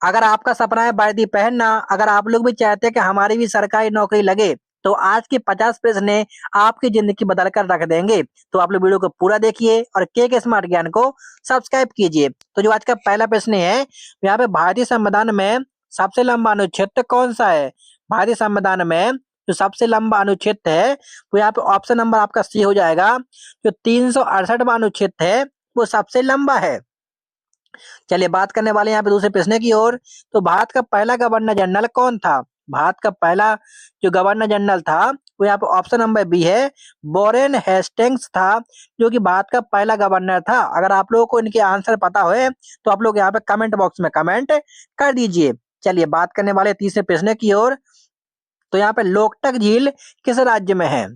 अगर आपका सपना है वर्दी पहनना, अगर आप लोग भी चाहते हैं कि हमारी भी सरकारी नौकरी लगे, तो आज के 50 प्रश्न आपकी जिंदगी बदल कर रख देंगे। तो आप लोग वीडियो को पूरा देखिए और के स्मार्ट ज्ञान को सब्सक्राइब कीजिए। तो जो आज का पहला प्रश्न है, यहाँ पे भारतीय संविधान में सबसे लंबा अनुच्छेद कौन सा है? भारतीय संविधान में जो सबसे लंबा अनुच्छेद है, तो यहाँ पे ऑप्शन नंबर आपका सी हो जाएगा। जो 368वां अनुच्छेद है, वो सबसे लंबा है। चलिए बात करने वाले हैं यहाँ पे दूसरे प्रश्न की ओर। तो भारत का पहला गवर्नर जनरल कौन था? भारत का पहला जो गवर्नर जनरल था, वो यहाँ पे ऑप्शन नंबर बी है, वॉरेन हेस्टिंग्स था, जो कि भारत का पहला गवर्नर था। अगर आप लोगों को इनके आंसर पता हो तो आप लोग यहाँ पे कमेंट बॉक्स में कमेंट कर दीजिए। चलिए बात करने वाले तीसरे प्रश्न की ओर। तो यहाँ पे लोकटक झील किस राज्य में है?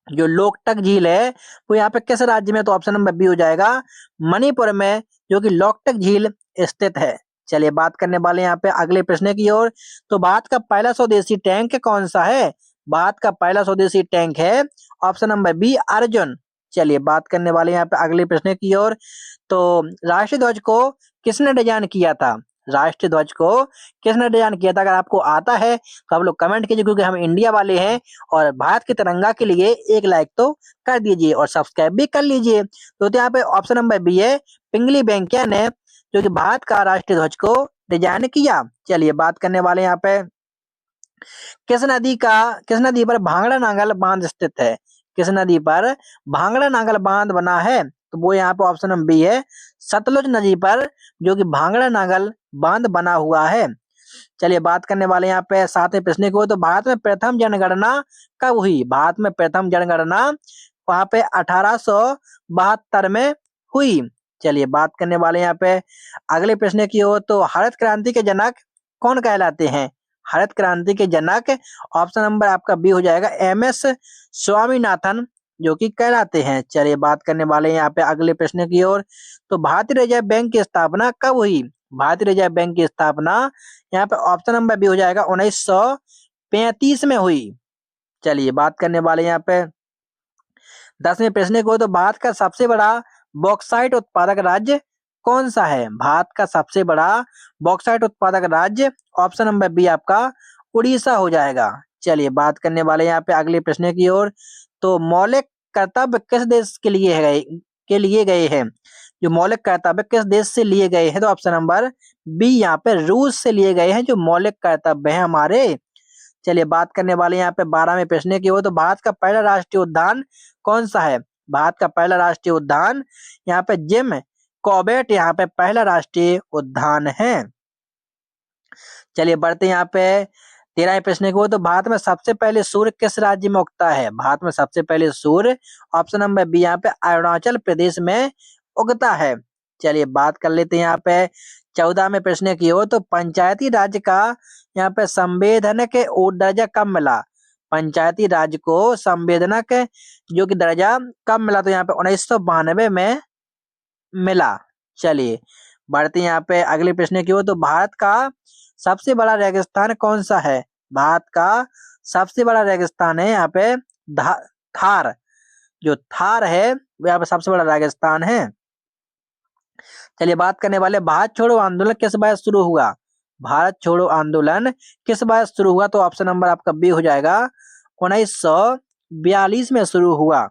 जो लोकटक झील है, वो यहाँ पे किस राज्य में? तो ऑप्शन नंबर बी हो जाएगा, मणिपुर में, जो कि लोकटक झील स्थित है। चलिए बात करने वाले यहाँ पे अगले प्रश्न की ओर। तो भारत का पहला स्वदेशी टैंक कौन सा है? भारत का पहला स्वदेशी टैंक है ऑप्शन नंबर बी, अर्जुन। चलिए बात करने वाले यहाँ पे अगले प्रश्न की ओर। तो राष्ट्रीय ध्वज को किसने डिजाइन किया था? राष्ट्रीय ध्वज को किसने डिजाइन किया था? अगर आपको आता है तो आप लोग कमेंट कीजिए, क्योंकि हम इंडिया वाले हैं। और भारत के तिरंगा के लिए एक लाइक तो कर दीजिए और सब्सक्राइब भी कर लीजिए। तो यहाँ पे ऑप्शन नंबर बी है, पिंगली वेंकैया ने, जो कि भारत का राष्ट्रीय ध्वज को डिजाइन किया। चलिए बात करने वाले यहाँ पे किस नदी पर भांगड़ा नांगल बांध स्थित है? किस नदी पर भांगड़ा नांगल बांध बना है? तो वो यहाँ पे ऑप्शन नंबर बी है, सतलुज नदी पर, जो कि भांगड़ा नांगल बांध बना हुआ है। चलिए बात करने वाले यहाँ पे सातवें प्रश्न को। तो भारत में प्रथम जनगणना कब हुई? भारत में प्रथम जनगणना वहां पे 1872 में हुई। चलिए बात करने वाले यहाँ पे अगले प्रश्न की ओर। तो हरित क्रांति के जनक कौन कहलाते हैं? हरित क्रांति के जनक ऑप्शन नंबर आपका बी हो जाएगा, एम.एस. स्वामीनाथन, जो कि कहलाते हैं। चलिए बात करने वाले हैं यहाँ पे अगले प्रश्न की ओर। तो भारतीय रिजर्व बैंक की स्थापना कब हुई? भारतीय रिजर्व बैंक की स्थापना यहाँ पे ऑप्शन नंबर बी हो जाएगा, 1935 में हुई। चलिए बात करने वाले यहाँ पे 10वें प्रश्न को। तो भारत का सबसे बड़ा बॉक्साइट उत्पादक राज्य कौन सा है? भारत का सबसे बड़ा बॉक्साइट उत्पादक राज्य ऑप्शन नंबर बी आपका उड़ीसा हो जाएगा। चलिए बात करने वाले यहाँ पे अगले प्रश्न की ओर। तो मौलिक कर्तव्य किस देश के लिए गए हैं? जो मौलिक कर्तव्य किस देश से लिए गए हैं? तो ऑप्शन नंबर बी यहाँ पे रूस से लिए गए हैं, जो मौलिक कर्तव्य है हमारे। चलिए बात करने वाले यहाँ पे 12वें प्रश्न की हो। तो भारत का पहला राष्ट्रीय उद्यान कौन सा है? भारत का पहला राष्ट्रीय उद्यान यहाँ पे जिम कॉर्बेट यहाँ पे पहला राष्ट्रीय उद्यान है। चलिए बढ़ते यहाँ पे 13वें प्रश्न की हो। तो भारत में सबसे पहले सूर्य किस राज्य में उगता है? भारत में सबसे पहले सूर्य ऑप्शन नंबर बी यहाँ पे अरुणाचल प्रदेश में उगता है। चलिए बात कर लेते हैं यहाँ पे 14वें प्रश्न की हो। तो पंचायती राज का यहाँ पे संवैधानिक दर्जा कब मिला? पंचायती राज को संवैधानिक जो कि दर्जा कब मिला? तो यहाँ पे 1992 में मिला। चलिए बढ़ते हैं यहाँ पे अगले प्रश्न की ओर। तो भारत का सबसे बड़ा रेगिस्तान कौन सा है? भारत का सबसे बड़ा रेगिस्तान है यहाँ पे थार। जो थार है वो यहाँ पे सबसे बड़ा रेगिस्तान है। चलिए बात करने वाले भारत छोड़ो आंदोलन किस वर्ष शुरू हुआ? भारत छोड़ो आंदोलन किस वर्ष शुरू हुआ? तो ऑप्शन नंबर आपका बी हो जाएगा, 1942 में शुरू हुआ।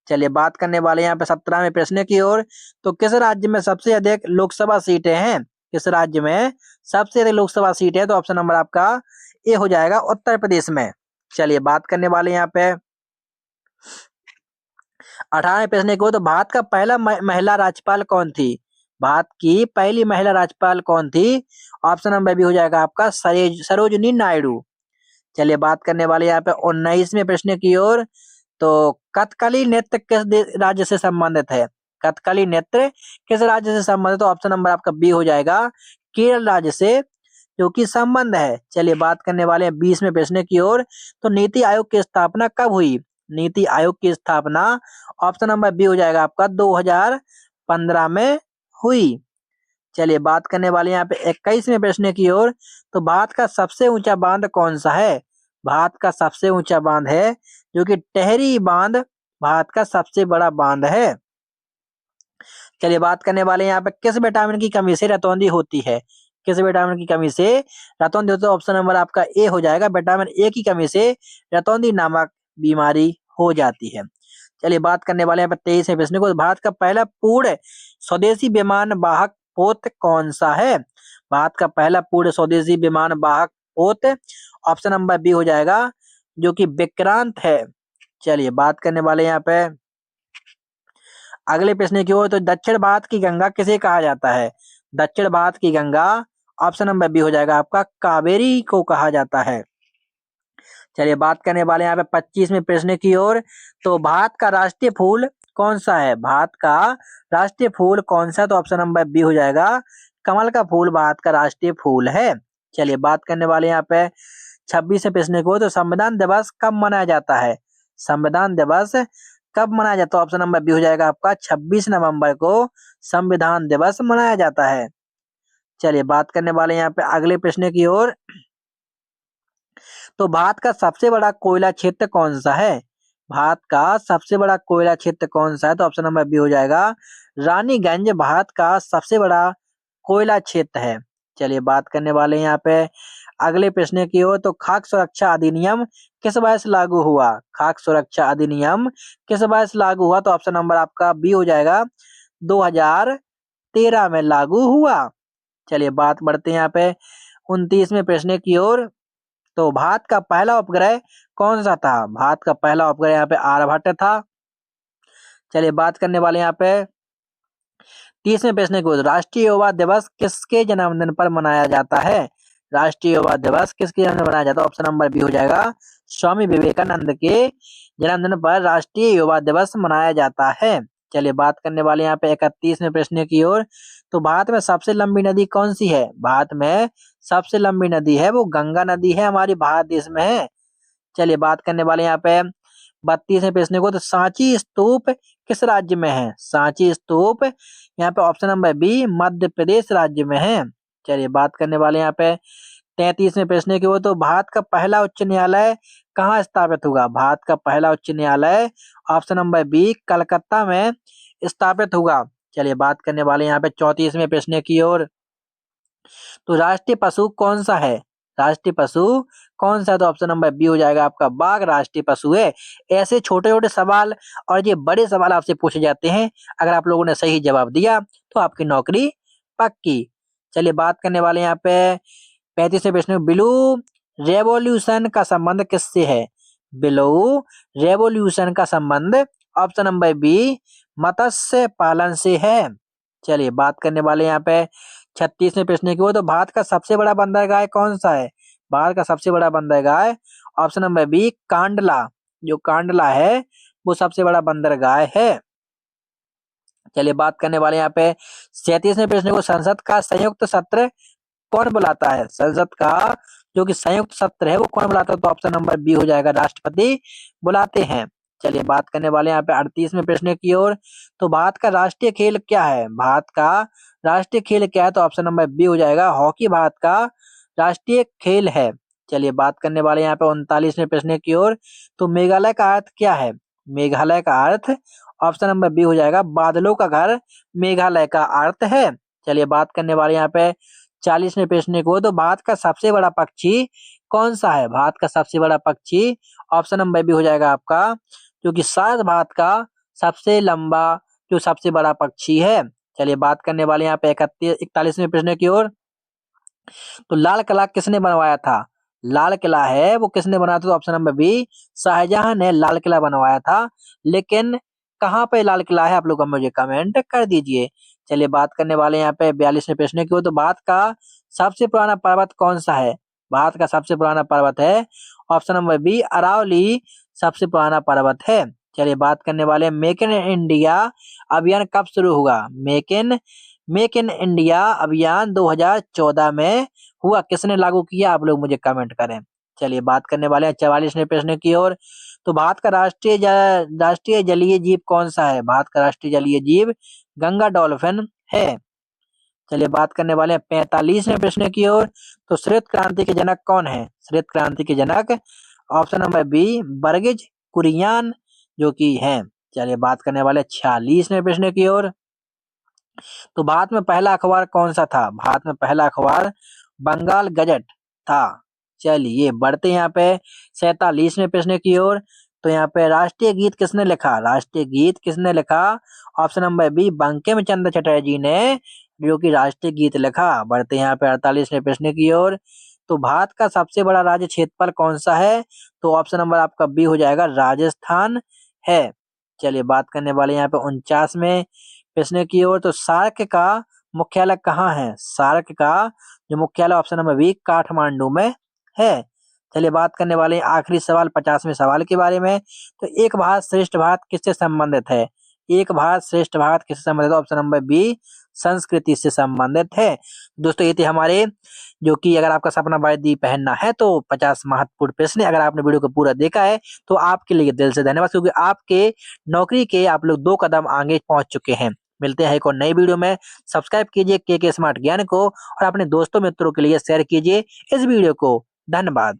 चलिए बात करने वाले यहाँ पे 17वें प्रश्न की ओर। तो किस राज्य में सबसे अधिक लोकसभा सीटें हैं? किस राज्य में सबसे अधिक लोकसभा सीटें हैं? तो ऑप्शन नंबर आपका ए हो जाएगा, उत्तर प्रदेश में। चलिए बात करने वाले यहाँ पे 18वें प्रश्न की ओर। तो भारत का पहला महिला राज्यपाल कौन थी? भारत की पहली महिला राज्यपाल कौन थी? ऑप्शन नंबर बी हो जाएगा आपका, सरोजिनी नायडू। चलिए बात करने वाले यहाँ पे 19वें प्रश्न की ओर। तो कथकली नृत्य किस राज्य से संबंधित है? कथकली नृत्य किस राज्य से संबंधित? तो ऑप्शन नंबर आपका बी हो जाएगा, केरल राज्य से जो कि संबंध है। चलिए बात करने वाले हैं 20वें प्रश्न की ओर। तो नीति आयोग की स्थापना कब हुई? नीति आयोग की स्थापना ऑप्शन नंबर बी हो जाएगा आपका, 2015 में हुई। चलिए बात करने वाले यहाँ पे 21वें प्रश्न की ओर। तो भारत का सबसे ऊंचा बांध कौन सा है? भारत का सबसे ऊंचा बांध है जो कि टेहरी बांध भारत का सबसे बड़ा बांध है। चलिए बात करने वाले यहाँ पे किस विटामिन की कमी से रतौंधी होती है? किस विटामिन की कमी से रतौंधी होती है? तो ऑप्शन नंबर आपका ए हो जाएगा, विटामिन ए की कमी से रतौंधी नामक बीमारी हो जाती है। चलिए बात करने वाले हैं यहाँ पे 23वें प्रश्न को। भारत का पहला पूर्ण स्वदेशी विमान वाहक पोत कौन सा है? भारत का पहला पूर्ण स्वदेशी विमान वाहक पोत ऑप्शन नंबर बी हो जाएगा, जो कि विक्रांत है। चलिए बात करने वाले यहाँ पे अगले प्रश्न की ओर। तो दक्षिण भारत की गंगा किसे कहा जाता है? दक्षिण भारत की गंगा ऑप्शन नंबर बी हो जाएगा आपका, कावेरी को कहा जाता है। चलिए बात करने वाले यहाँ पे 25वें प्रश्न की ओर। तो भारत का राष्ट्रीय फूल कौन सा है? भारत का राष्ट्रीय फूल कौन सा? तो ऑप्शन नंबर बी हो जाएगा, कमल का फूल भारत का राष्ट्रीय फूल है। चलिए बात करने वाले यहाँ पे 26वें प्रश्न को। तो संविधान दिवस कब मनाया जाता है? संविधान दिवस कब मनाया जाता है? ऑप्शन नंबर बी हो जाएगा आपका, 26 नवंबर को संविधान दिवस मनाया जाता है। चलिए बात करने वाले यहाँ पे अगले प्रश्न की ओर। तो भारत का सबसे बड़ा कोयला क्षेत्र कौन सा है? भारत का सबसे बड़ा कोयला क्षेत्र कौन सा है? तो ऑप्शन नंबर बी हो जाएगा, रानीगंज भारत का सबसे बड़ा कोयला क्षेत्र है। चलिए बात करने वाले हैं यहाँ पे अगले प्रश्न की ओर। तो खाद्य सुरक्षा अधिनियम किस वर्ष लागू हुआ? खाद्य सुरक्षा अधिनियम किस वर्ष लागू हुआ? तो ऑप्शन नंबर आपका बी हो जाएगा, 2013 में लागू हुआ। चलिए बात बढ़ते हैं यहाँ पे 29वें प्रश्न की ओर। तो भारत का पहला उपग्रह कौन सा था? भारत का पहला उपग्रह यहाँ पे आर्यभट्ट था। चलिए बात करने वाले यहाँ पे 30वें प्रश्न को। राष्ट्रीय युवा दिवस किसके जन्मदिन पर मनाया जाता है? राष्ट्रीय युवा दिवस किसके जन्मदिन पर मनाया जाता है? ऑप्शन नंबर बी हो जाएगा, स्वामी विवेकानंद के जन्मदिन पर राष्ट्रीय युवा दिवस मनाया जाता है। चलिए बात करने वाले यहाँ पे 31वें प्रश्न की ओर। तो भारत में सबसे लंबी नदी कौन सी है? भारत में सबसे लंबी नदी है वो गंगा नदी है, हमारी भारत देश में है। चलिए बात करने वाले यहाँ पे 32वें प्रश्न को। तो सांची स्तूप किस राज्य में है? सांची स्तूप यहाँ पे option number B, Madhya Pradesh राज्य में है। चलिए बात करने वाले यहाँ पे 33वें प्रश्न की ओर। तो भारत का पहला उच्च न्यायालय कहाँ स्थापित होगा? भारत का पहला उच्च न्यायालय ऑप्शन नंबर बी, कलकत्ता में स्थापित होगा। चलिए बात करने वाले यहाँ पे 34वें प्रश्न की ओर। तो राष्ट्रीय पशु कौन सा है? राष्ट्रीय पशु कौन सा है? तो ऑप्शन नंबर बी हो जाएगा आपका, बाघ राष्ट्रीय पशु है। ऐसे छोटे छोटे सवाल और ये बड़े सवाल आपसे पूछे जाते हैं, अगर आप लोगों ने सही जवाब दिया तो आपकी नौकरी पक्की। चलिए बात करने वाले यहाँ पे 35वें प्रश्न। ब्लू रेवोल्यूशन का संबंध किससे है? ब्लू रेवोल्यूशन का संबंध ऑप्शन नंबर बी, मत्स्य पालन से है। चलिए बात करने वाले यहाँ पे 36वें प्रश्न की ओर। तो भारत का सबसे बड़ा बंदरगाह कौन सा है? भारत का सबसे बड़ा बंदरगाह ऑप्शन नंबर बी, कांडला। जो कांडला है वो सबसे बड़ा बंदरगाह है। चलिए बात करने वाले यहाँ पे 37वें प्रश्न को। संसद का संयुक्त सत्र कौन बुलाता है? संसद का जो कि संयुक्त सत्र है वो कौन बुलाता है? तो ऑप्शन नंबर बी हो जाएगा, राष्ट्रपति बुलाते हैं। चलिए बात करने वाले यहाँ पे 38वें प्रश्न की ओर। तो भारत का राष्ट्रीय खेल क्या है? भारत का राष्ट्रीय खेल क्या है? तो ऑप्शन नंबर बी हो जाएगा, हॉकी भारत का राष्ट्रीय खेल है। चलिए बात करने वाले यहाँ पे 39वें प्रश्न की ओर। तो मेघालय का अर्थ क्या है? मेघालय का अर्थ ऑप्शन नंबर बी हो जाएगा, बादलों का घर मेघालय का अर्थ है। चलिए बात करने वाले यहाँ पे 40वें प्रश्न को। तो भारत का सबसे बड़ा पक्षी कौन सा है? भारत का सबसे बड़ा पक्षी ऑप्शन नंबर बी हो जाएगा आपका, जो कि शायद भारत का सबसे लंबा जो सबसे बड़ा पक्षी है। चलिए बात करने वाले यहाँ पे 41वें प्रश्न की ओर। तो लाल किला किसने बनवाया था? लाल किला है वो किसने बनाया था? तो ऑप्शन नंबर बी, शाहजहां ने लाल किला बनवाया था। लेकिन कहाँ पे लाल किला है, आप लोग मुझे कमेंट कर दीजिए। चलिए बात करने वाले यहाँ पे 42वें प्रश्न की ओर। तो भारत का सबसे पुराना पर्वत कौन सा है? भारत का सबसे पुराना पर्वत है ऑप्शन नंबर बी, अरावली सबसे पुराना पर्वत है। चलिए बात करने वाले मेक इन इंडिया अभियान कब शुरू हुआ? मेक इन इंडिया अभियान 2014 में हुआ। किसने लागू किया, आप लोग मुझे कमेंट करें। चलिए बात करने वाले हैं 44वें प्रश्न की ओर। तो भारत का राष्ट्रीय जलीय जीव कौन सा है? भारत का राष्ट्रीय जलीय जीव गंगा डॉल्फिन है। चलिए बात करने वाले हैं 45वें प्रश्न की ओर। तो श्वेत क्रांति के जनक कौन है? श्वेत क्रांति के जनक option number B, Verghese Kurien जो कि हैं। चलिए बात करने वाले 46वें प्रश्न की ओर। तो भारत में पहला अखबार कौन सा था? भारत में पहला अखबार बंगाल गजट था। चलिए बढ़ते यहाँ पे 47वें प्रश्न की ओर। तो यहाँ पे राष्ट्रीय गीत किसने लिखा? राष्ट्रीय गीत किसने लिखा? Option number B Bankim Chandra Chatterjee ने जो कि राष्ट्रीय गीत लिखा। बढ़ते यहाँ पे 48वें प्रश्न की ओर। तो भारत का सबसे बड़ा राज्य क्षेत्रफल कौन सा है? तो ऑप्शन नंबर आपका बी हो जाएगा राजस्थान है। चलिए बात करने वाले यहाँ पे 49वें प्रश्न की ओर। तो सार्क का मुख्यालय कहाँ है? सार्क का जो मुख्यालय ऑप्शन नंबर बी काठमांडू में है। चलिए बात करने वाले हैं आखिरी सवाल 50वें सवाल के बारे में। तो एक भारत श्रेष्ठ भारत किससे संबंधित है? एक भारत श्रेष्ठ भारत किससे संबंधित है? ऑप्शन नंबर बी संस्कृति से संबंधित है। दोस्तों ये थे हमारे जो कि अगर आपका सपना वर्दी पहनना है तो 50 महत्वपूर्ण प्रश्न। अगर आपने वीडियो को पूरा देखा है तो आपके लिए दिल से धन्यवाद, क्योंकि आपके नौकरी के आप लोग 2 कदम आगे पहुंच चुके हैं। मिलते हैं एक और नई वीडियो में। सब्सक्राइब कीजिए के स्मार्ट ज्ञान को और अपने दोस्तों मित्रों के लिए शेयर कीजिए इस वीडियो को। धन्यवाद।